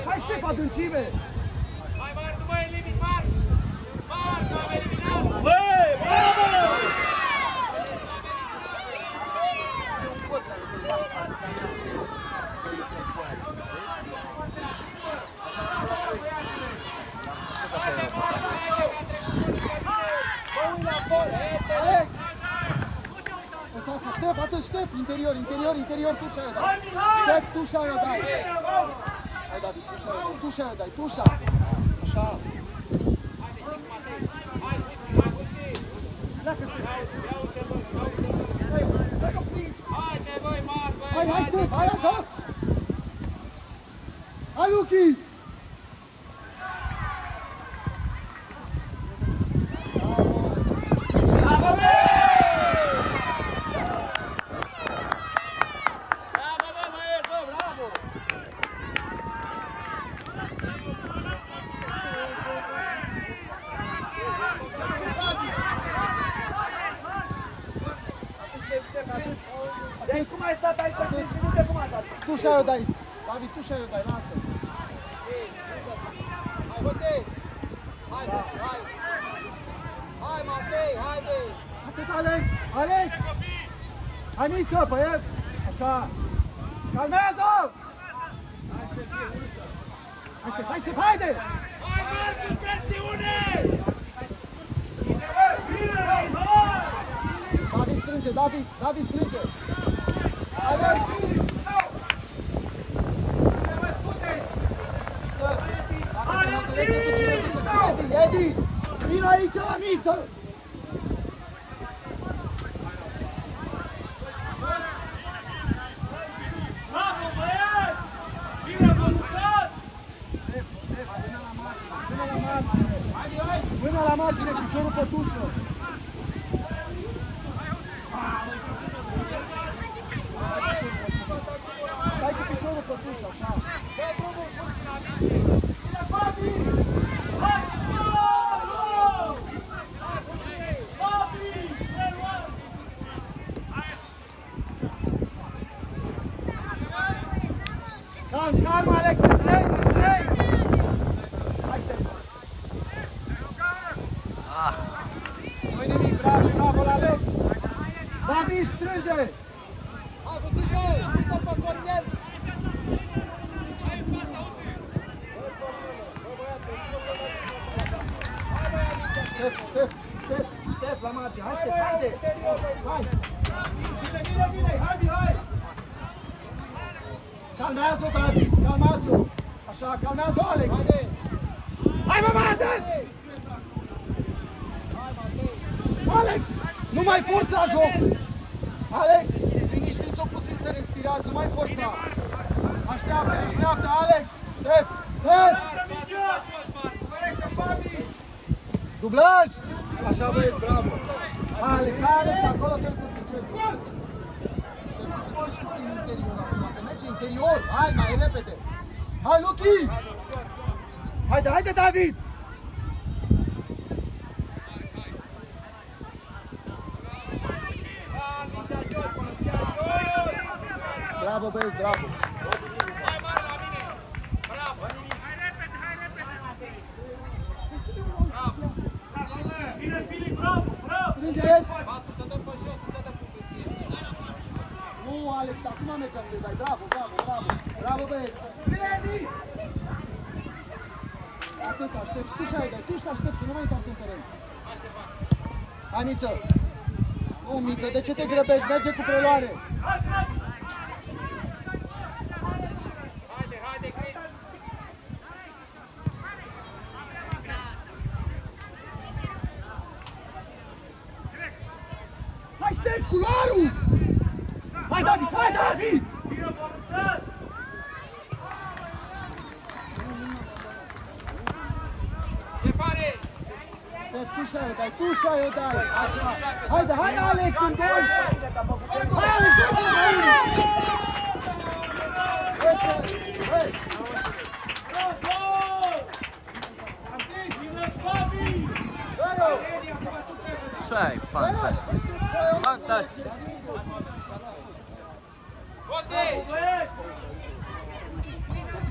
Hai Ștef, adâncime! Hai Mar, nu mai e limit, Mar! Mar, nu am eliminat! Băi, bravo! Haide, Mar, haide, că a trecut bă, ui la bol, Alex! În față, Ștef, atât, Ștef, interior, tușa aia, dai! Ștef, tușa aia, dai! Hai, David, tușa aia, dai, tușa! Așa! Haide, băi, Mar, băi, Hai, Ștef, hai, așa! Hai, Luchi! Deci cum ai stat aici 5 minute, cum ai stat? Tușa aia, dai! David, tușa aia, dai, lasă! hai, Matei! Haide, hai! Hai, Matei, haide! Atât, Alex! Alex! Hai, mică, băiet! Așa! Calmează! Hai, Ștef, hai, Ștef, haide! Hai, Mar, cu presiune! David strânge, David strânge! Alex! Edi! Vino aici la miță! Bravo, băiat! Bine făcut! Până la margine, piciorul pe tușă! Stai cu piciorul pe tușă, așa! Dă drumul, puțin, amici! Bine, Fabi! Hai, gol! Fabi! Reluat! Calm, Alex, trei! Hai, Ștef! Nu-i nimic, bravo, la Alex! David, strânge! Hai, puțin, băi! Uite-l pe Corinel! Ștef, la margine, hai, Ștef, haide! Hai! Bine, hai! Calmează, David, calmați-o! Așa, calmează, Alex! Haide! Hai, mă, Matei! Hai, Matei! Alex, nu mai forța jocul! Alex, liniștiți-o puțin să respirați, nu mai forța! Așteaptă, Alex! Ștef! Dublaj! Așa, băieți, bravo! Alex, acolo trebuie să treceți! Interior acum, că merge interior! Hai, mai repede! Hai, Luchi! Haide, David! Bravo, băieți, bravo! Hai, Mar, la mine! Bravo! Bine, Filip, bravo! Strânge! Pasul să dăm pe jos, nu să dăm cu păstieță. Nu, Alex, acum mergea să-i dai. Bravo! Bravo, băieți! Atât, aștept. Tu și aștept să nu mai întorc în teren. Hai, Miță! Nu, Miță, de ce te grăbești? Merge cu preluare! Haide, Cris! Hai, Ștef, culoarul! Hai, David! Bine făcut! Ștefane! Tu și-ai o dai! Haide, Alex, în gol! Hai, Alex, în Sai, fantastic! Fantastic! Poți Matei!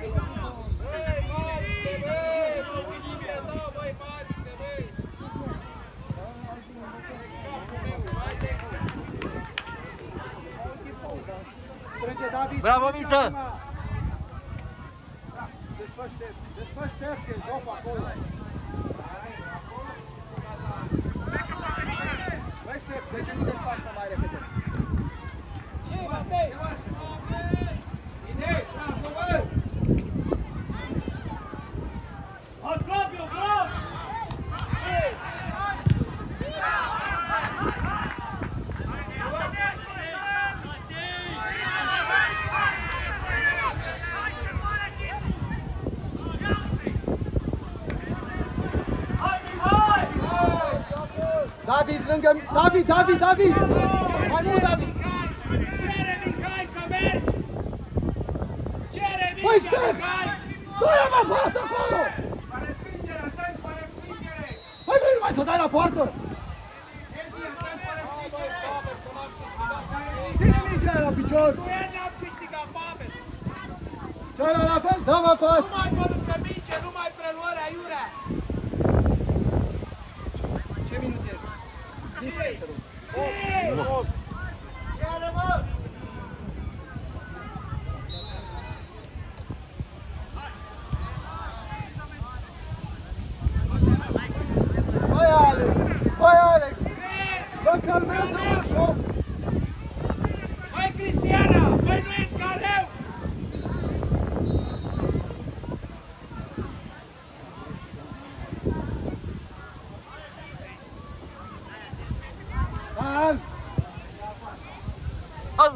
Băi, Marice, băi! Mă uit din pedal, băi, Marice, băi! Capul meu, hai de Trece David. Bravo, Miță! Desfă Ștef, desfă Ștef, că e joc acolo. Băi Ștef, de ce nu desfaci mai repede? Ce, Matei? Bine, bravo, băi! Flavio, bravo! David, lângă... David! Mai mult, David! Cere, Mihai, că mergi! Cere, Băi, Mihai, Ștef! Mihai! Du-i-o, mă, poartă acolo! Spre respingere, atent, spre respingere! Hai, băi, nu mai să o dai la poartă! Edi, atent, spre respingere! Ține mingea la picior! Nu e n-am câștigat, Pavel! Cealaltă la fel, dă-mă pas! Nu mai pe lângă minge, nu mai preluări, aiurea! Ce minut e? Din 6, te rog. Cere, mă! Băi, Alex! Băi, Alex! Bă, calmează-mă, joc! Băi, Cristiana! Băi, nu ești careu! Dan! Au!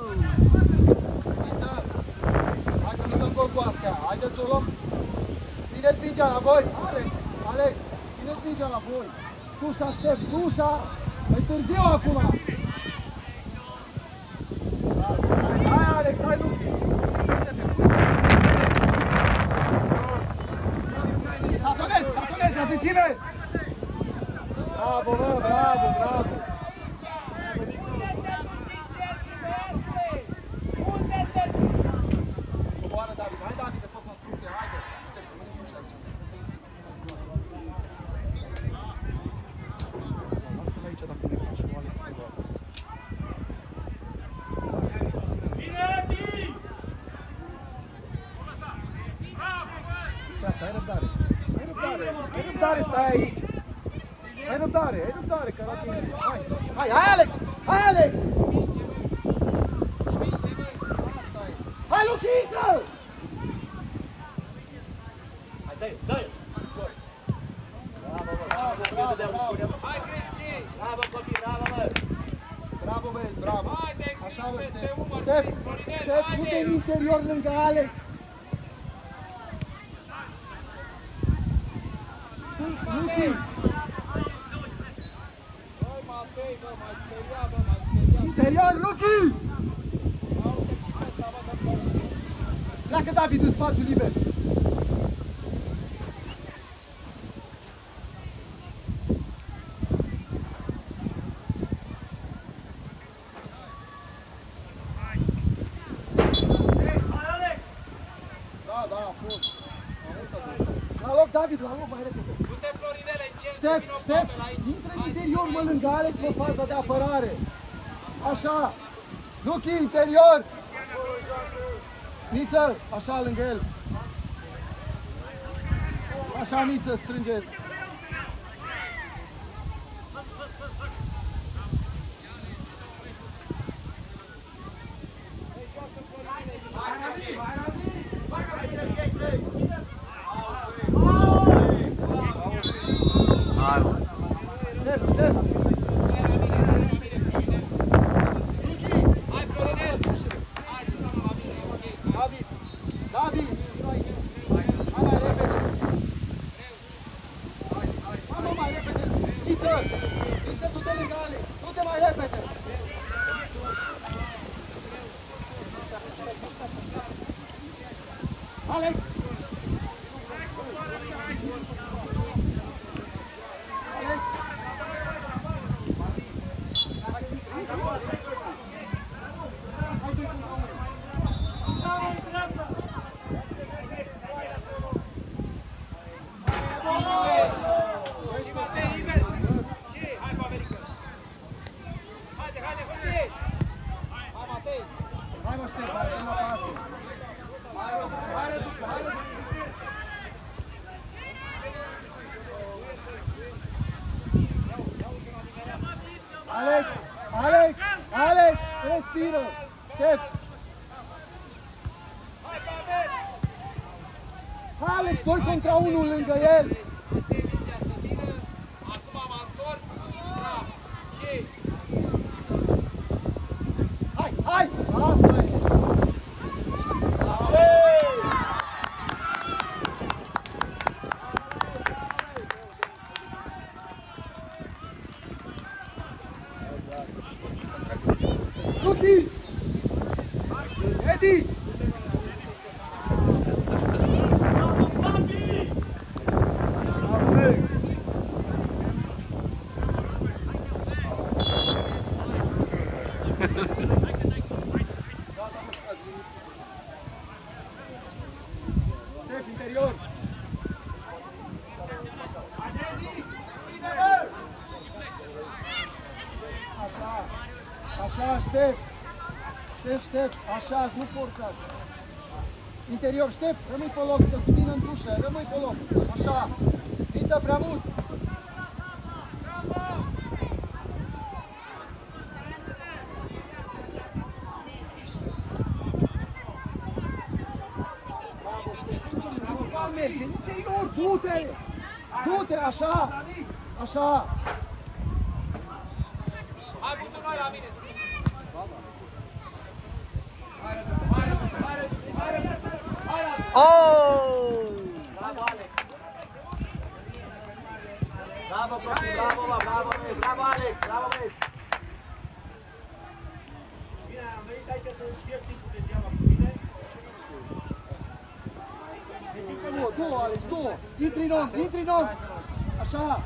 Miță! Hai că nu dăm gol cu astea! Haideți să o luăm! Țineți mingea la voi! Alex! Țineți mingea la voi! Tușa, Ștef, tușa! E târziu acum! Hai, Alex, hai, Lupi! Tatonezi, adâncime! Bravo, bă, bravo! Coboară, David, hai, David, de pe construcție, haide! Ștef, nu uși aici, să intri. Lasă-l aici dacă nu e și cu Alex. Bine, Edi! Gata, ai răbdare, stai aici! Ai răbdare, că la tine. Hai, Alex! Hai, Luchi, intră! Hai, dă-i! Bravo! Hai, Cristi! Bravo, copii, bravo, mă! Bravo, băieți, bravo! Haide, Cristi, Așa, bă, peste umăr, Ștef, Cristi, Florinel, Ștef, haide! du-te în interior lângă Alex! Luchi! Băi, Matei, bă, m-ai speriat! Interior, Luchi! Uite și pe ăsta, bă, dă-mi Pleacă, David, în spațiu liber! Da, a fost. La loc, David, la loc, mai repede. Du-te, Florinele, încerc, Ștef, vino Ștef, Pavel aici. intră în interior, mă, lângă Alex, pe faza de apărare. Așa. Luchi, interior. Miță, așa, lângă el. Așa, Miță, strânge. Hai, mă! Ștef, Ștef. Hai, Florinel! Hai, ține-mă la mine, e ok. David, vino aici. Hai mai repede. Hai, mă, mai repede. Miță, du-te lângă Alex. Du-te mai repede. Alex. Alex, 2 contra 1 lângă el. Știi mingea să vină, acum am întors, bravo. Ce? Hai, hai! Asta e! Luki! Edi! Șef, interior! Așa, așa, Ștef! Ștef, așa, nu forțați! Interior, Ștef, rămâi pe loc, să vină în dușă, rămâi pe loc, așa! Viță prea mult! Merge în interior, du-te! Du-te, așa! Așa! Hai, putu noi la mine! Oh! Bravo, Alex! Bravo, profi, bravo, bravo, bravo, Alex! Bravo, băieți! Bine, am venit aici să știu timpul de geamă cu tine. Două, Alex, două! Intri în om! Așa!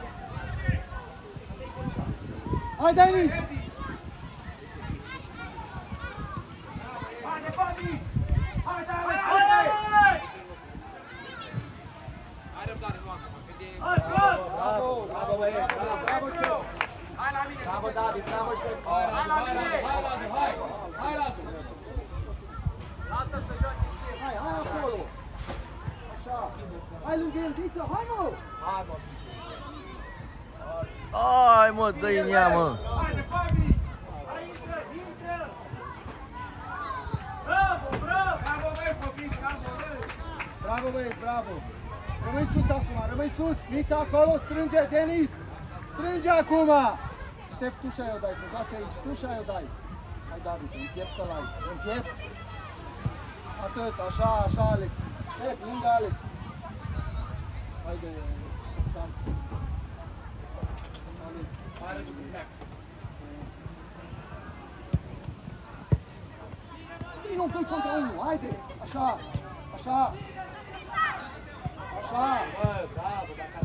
Hai, Denis! Haide, Fabi! Haide, Alex! Hai răbdare, nu acum, că de... Hai, bravo! Bravo, bravo, băieți! Bravo, Ștef! Hai la mine! Bravo, David, bravo, Ștef! Hai la mine! Hai la tu! Lasă-l să joace și el! Hai acolo! Așa! Hai lângă el, Viță, hai mă! Hai, mă! Hai, mă, dă-i în ea, mă! Haide, Fabi! Hai, intră! Bravo, bravo! Bravo, băieți, copii, bravo, băieți! Bravo, băieți, bravo! Rămâi sus acum, rămâi sus! Viță acolo, strânge, Denis! Strânge acum! Ștef, tu și-ai o dai, să joace aici, tu și-ai o dai! Hai, David, în piept să-l ai, în piept! Atât, așa, așa, Alex! Ștef, lângă Alex! Haide, Stan! Haide, după pleacă! Nu, 2 contra 1, haide! Așa, așa! Așa! Bă, bravo, dacă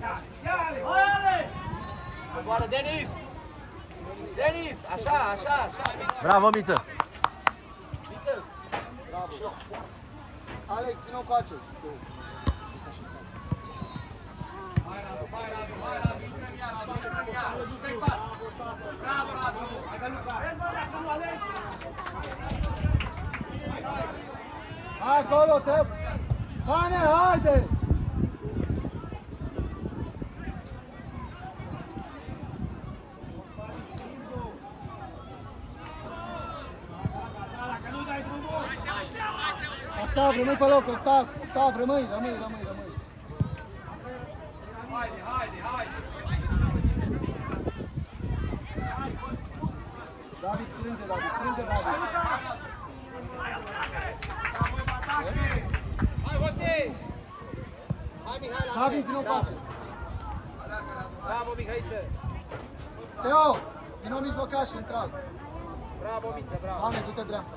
Ia, Alex! Hai, Alex! Coboară, Denis! Denis! Așa, așa, așa! Bravo, Miță! Miță! Bravo! Alex, vină cu acel! Hai, Radu, hai, Radu, hai, Radu, intră în ea, Radu, intră în ea! Dă-i pas! Bravo, Radu! Hai, dă Luca! Vezi, bă, dacă nu alegi! Hai acolo, te... Pane, haide! Octav, rămâi pe loc, Octav, rămâi. Haide, haide, haide! David, strânge, David. Hai, Hoței! Hai, Mihai, la David, mine! vină cu acel. Bravo, Mihaiță! Teo, vină mijlocaș, central. Bravo, Miță, bravo! Doamne, du-te dreapta.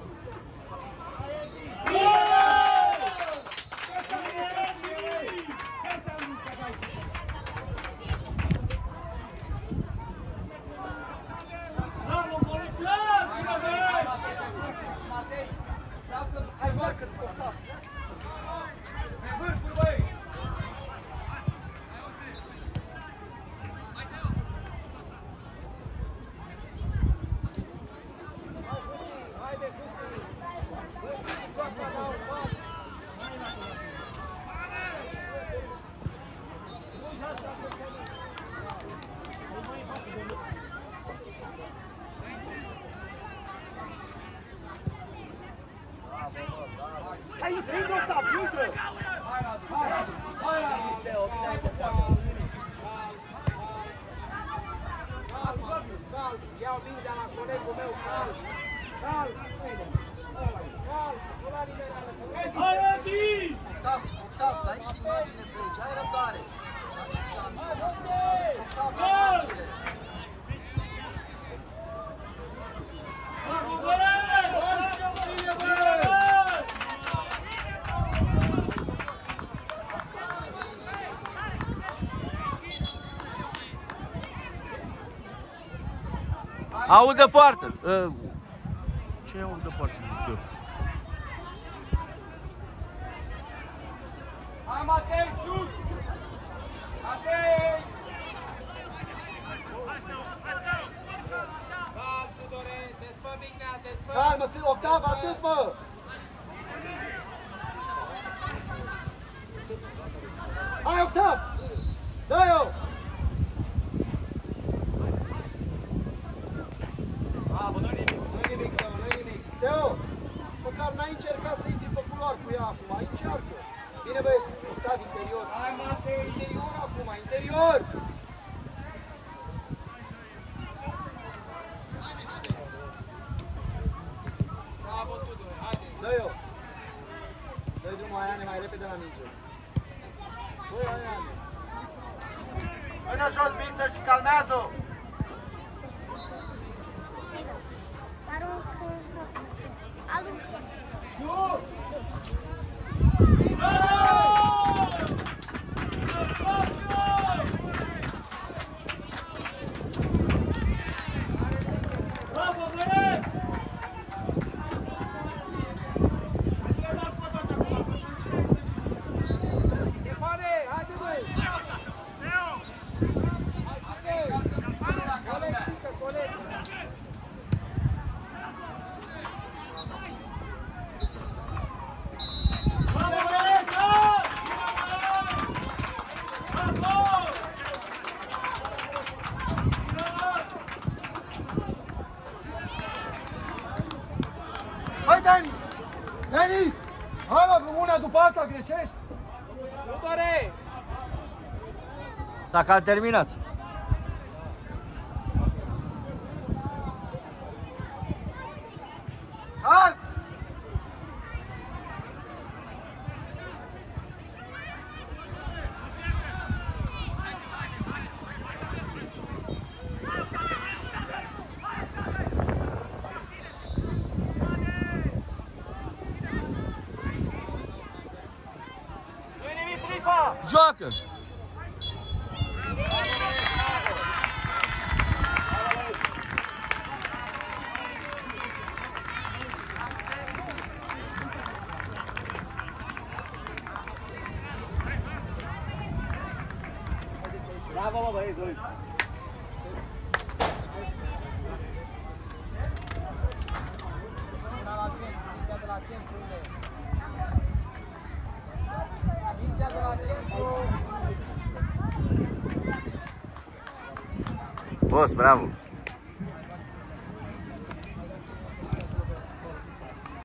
Bravo, Colegian! Bine, băieți! Hai, marcă, Octav. Pe vârfuri, băi! Haide, Hai, intră, Octav, intră! Hai, Radu, hai, Radu! Hai, Teo, vine aici, calm, iau mingea la colegul meu, calm, nu la nimeni la lăsă. Hai, Adi! Octav, dai niște imagine pe aici, ai răbdare. Octav, Gol! imagine. Bravo, băieți! Bine, băieți! Aud de poartă. Ce aud de poartă? Hai, Matei, sus! Matei! Calm, Tudore, desfă Mignea, desfă. Calmă, Octav, atât, mă! Hai, Octav! Dă-i-o! Bravo, nu-i nimic, nu-i nimic, Teo, nu-i nimic. Teo, măcar n-ai încercat să intri pe culoar cu ea acum, ai încearcă. Bine, băieți, Octav, interior. Hai, Matei! Interior acum, interior! Bravo, Tudore, haide. Dă-i-o! Dă-i drumul Aiane mai repede la minge. Băi, Aiane! Până jos, Vițăr, și calmează-o. Bravo, băieți! Stefane, haide, băi. Coleg, pică, coleg. Bravo, băieți! Bravo! Hai, Denis! Denis! Hai, mă, una după alta greșești! Tudore! S-a cam terminat. Halt! Nu-i nimic, Trifa! Joacă! Bravo, mă, băieți, doi. Una la centru, mingea de la centru, unde? Mingea de la centru. Boss, bravo!